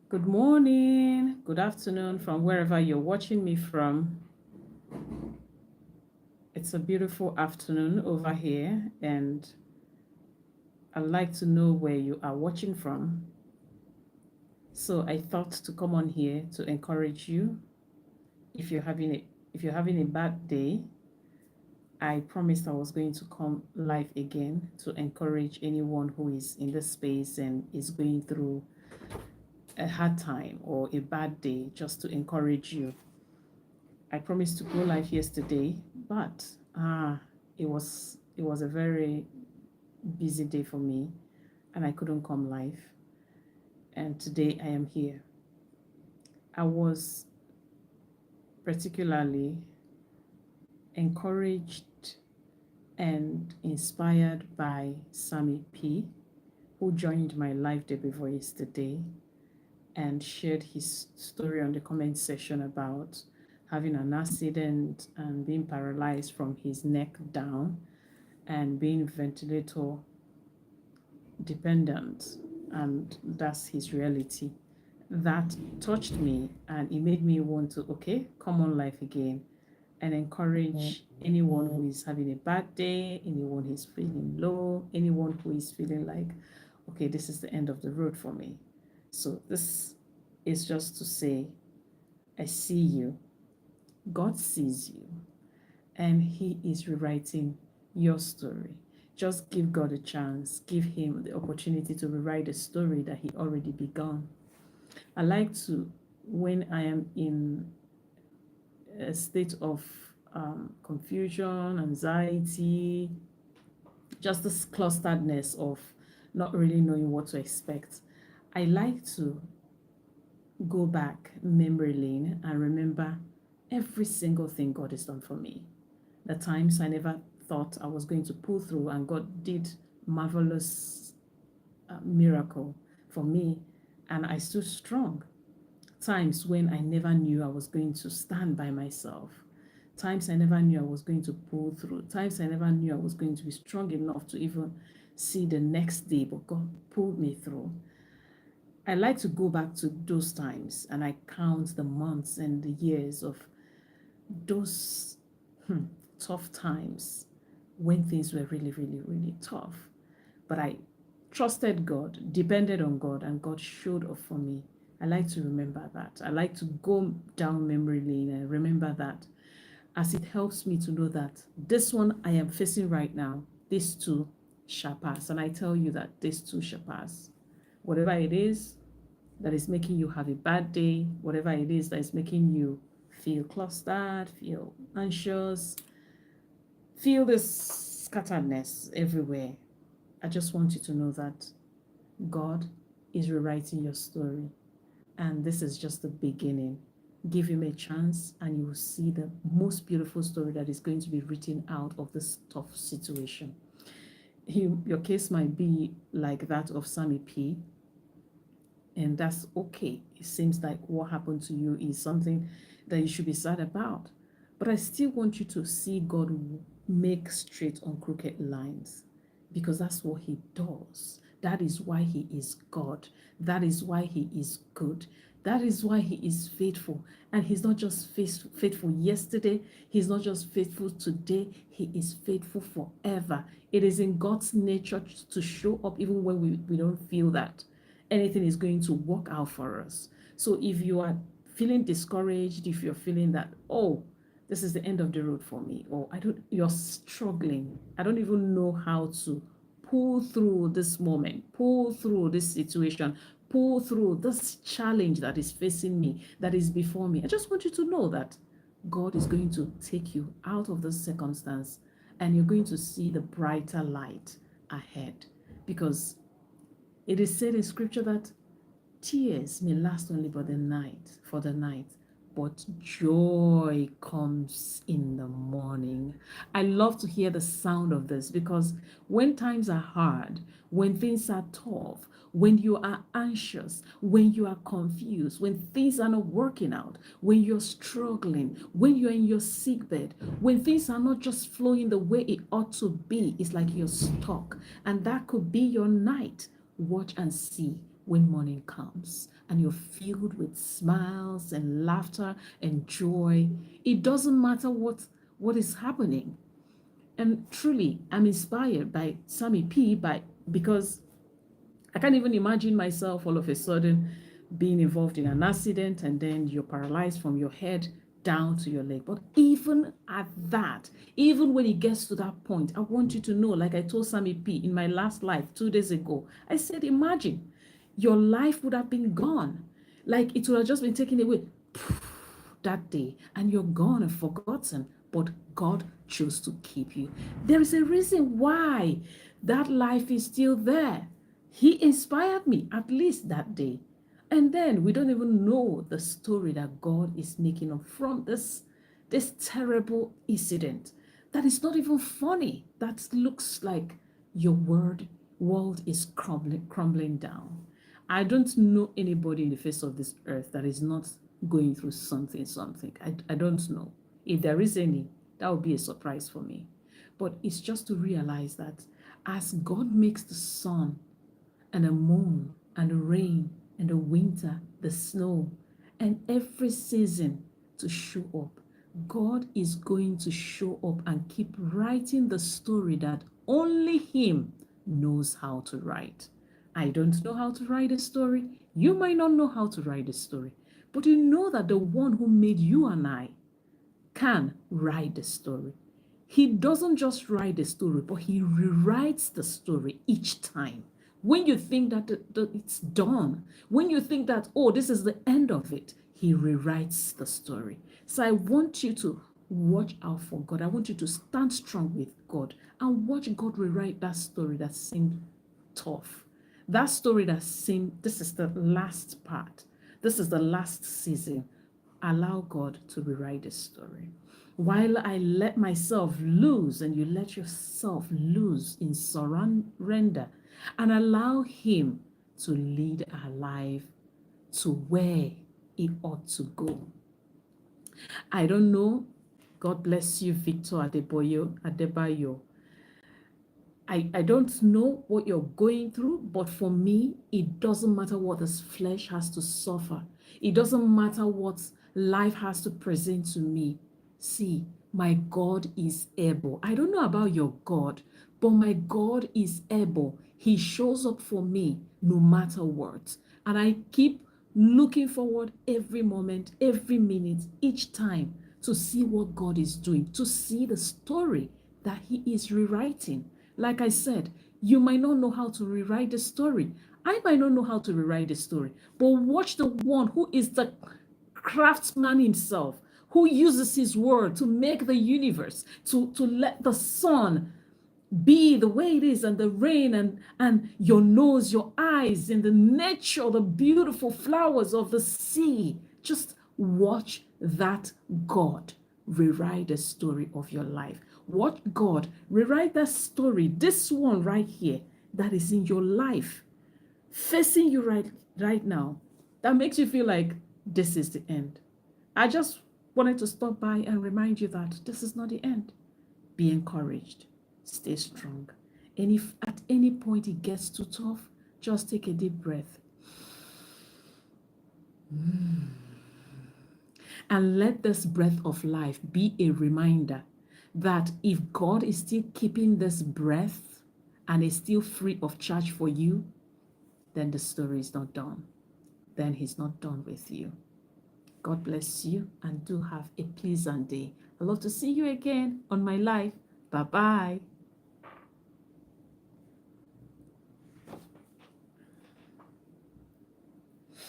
Good morning, good afternoon from wherever you're watching me from. It's a beautiful afternoon over here, and I'd like to know where you are watching from. So I thought to come on here to encourage you. If you're having a bad day, I promised I was going to come live again to encourage anyone who is in this space and is going through a hard time or a bad day, just to encourage you. I promised to go live yesterday, but it was a very busy day for me, and I couldn't come live. And today I am here. I was particularly encouraged and inspired by Sammy P, who joined my live day before yesterday and shared his story on the comment section about having an accident and being paralyzed from his neck down and being ventilator dependent, and that's his reality. That touched me, and it made me want to, okay, come on life again and encourage anyone who is having a bad day, anyone who is feeling low, anyone who is feeling like, okay, this is the end of the road for me. So this is just to say, I see you, God sees you, and He is rewriting your story. Just give God a chance, give Him the opportunity to rewrite the story that He already begun. I like to, when I am in a state of confusion, anxiety, just this clusteredness of not really knowing what to expect, I like to go back memory lane and remember every single thing God has done for me. The times I never thought I was going to pull through, and God did marvelous miracle for me, and I stood strong. Times when I never knew I was going to stand by myself. Times I never knew I was going to pull through. Times I never knew I was going to be strong enough to even see the next day, but God pulled me through. I like to go back to those times and I count the months and the years of those tough times when things were really, really, really tough. But I trusted God, depended on God, and God showed up for me. I like to remember that. I like to go down memory lane and remember that, as it helps me to know that this one I am facing right now, this too shall pass. And I tell you that this too shall pass. Whatever it is that is making you have a bad day, whatever it is that is making you feel clustered, feel anxious, feel this scatteredness everywhere, I just want you to know that God is rewriting your story, and this is just the beginning. Give Him a chance, and you will see the most beautiful story that is going to be written out of this tough situation. Your case might be like that of Sammy P, and that's okay. It seems like what happened to you is something that you should be sad about. But I still want you to see God make straight on crooked lines, because that's what He does. That is why He is God. That is why He is good. That is why He is faithful. And He's not just faithful yesterday, He's not just faithful today, He is faithful forever. It is in God's nature to show up even when we don't feel that anything is going to work out for us. So if you are feeling discouraged, if you're feeling that, oh, this is the end of the road for me, or you're struggling, I don't even know how to pull through this moment, pull through this situation, pull through this challenge that is facing me, that is before me, I just want you to know that God is going to take you out of this circumstance, and you're going to see the brighter light ahead. Because it is said in scripture that tears may last only for the night, but joy comes in the morning. I love to hear the sound of this, because when times are hard, when things are tough, when you are anxious, when you are confused, when things are not working out, when you're struggling, when you're in your sick bed, when things are not just flowing the way it ought to be, it's like you're stuck. And that could be your night. Watch and see when morning comes and you're filled with smiles and laughter and joy. It doesn't matter what is happening. And truly, I'm inspired by Sammy P because I can't even imagine myself all of a sudden being involved in an accident and then you're paralyzed from your head down to your leg. But even at that, even when it gets to that point, I want you to know, like I told Sammy P in my last life 2 days ago, I said, imagine your life would have been gone. Like it would have just been taken away that day and you're gone and forgotten. But God chose to keep you. There is a reason why that life is still there. He inspired me, at least that day. And then we don't even know the story that God is making up from this terrible incident that is not even funny, that looks like your world is crumbling down. I don't know anybody in the face of this earth that is not going through something. I don't know. If there is any, that would be a surprise for me. But it's just to realize that as God makes the sun and the moon and the rain and the winter, the snow, and every season to show up, God is going to show up and keep writing the story that only Him knows how to write. I don't know how to write a story. You might not know how to write a story, but you know that the one who made you and I can write the story. He doesn't just write the story, but he rewrites the story each time. When you think that it's done, when you think that, oh, this is the end of it, he rewrites the story. So I want you to watch out for God. I want you to stand strong with God and watch God rewrite that story that seemed tough. That story that seemed, this is the last part. This is the last season. Allow God to rewrite the story. While I let myself loose and you let yourself loose in surrender and allow Him to lead our life to where it ought to go. I don't know. God bless you, Victor Adebayo. I don't know what you're going through, but for me, it doesn't matter what this flesh has to suffer. It doesn't matter what life has to present to me. See, my God is able. I don't know about your God, but my God is able. He shows up for me no matter what. And I keep looking forward every moment, every minute, each time to see what God is doing, to see the story that He is rewriting. Like I said, you might not know how to rewrite the story. I might not know how to rewrite the story, but watch the one who is the craftsman himself, who uses his word to make the universe, to let the sun be the way it is, and the rain, and your nose, your eyes, and the nature, the beautiful flowers of the sea. Just watch that God rewrite the story of your life. Watch God rewrite that story, this one right here, that is in your life, facing you right now, that makes you feel like this is the end. I just wanted to stop by and remind you that this is not the end. Be encouraged. Stay strong. And if at any point it gets too tough, just take a deep breath. And let this breath of life be a reminder that if God is still keeping this breath and is still free of charge for you, then the story is not done. Then He's not done with you. God bless you and do have a pleasant day. I'd love to see you again on my live. Bye-bye.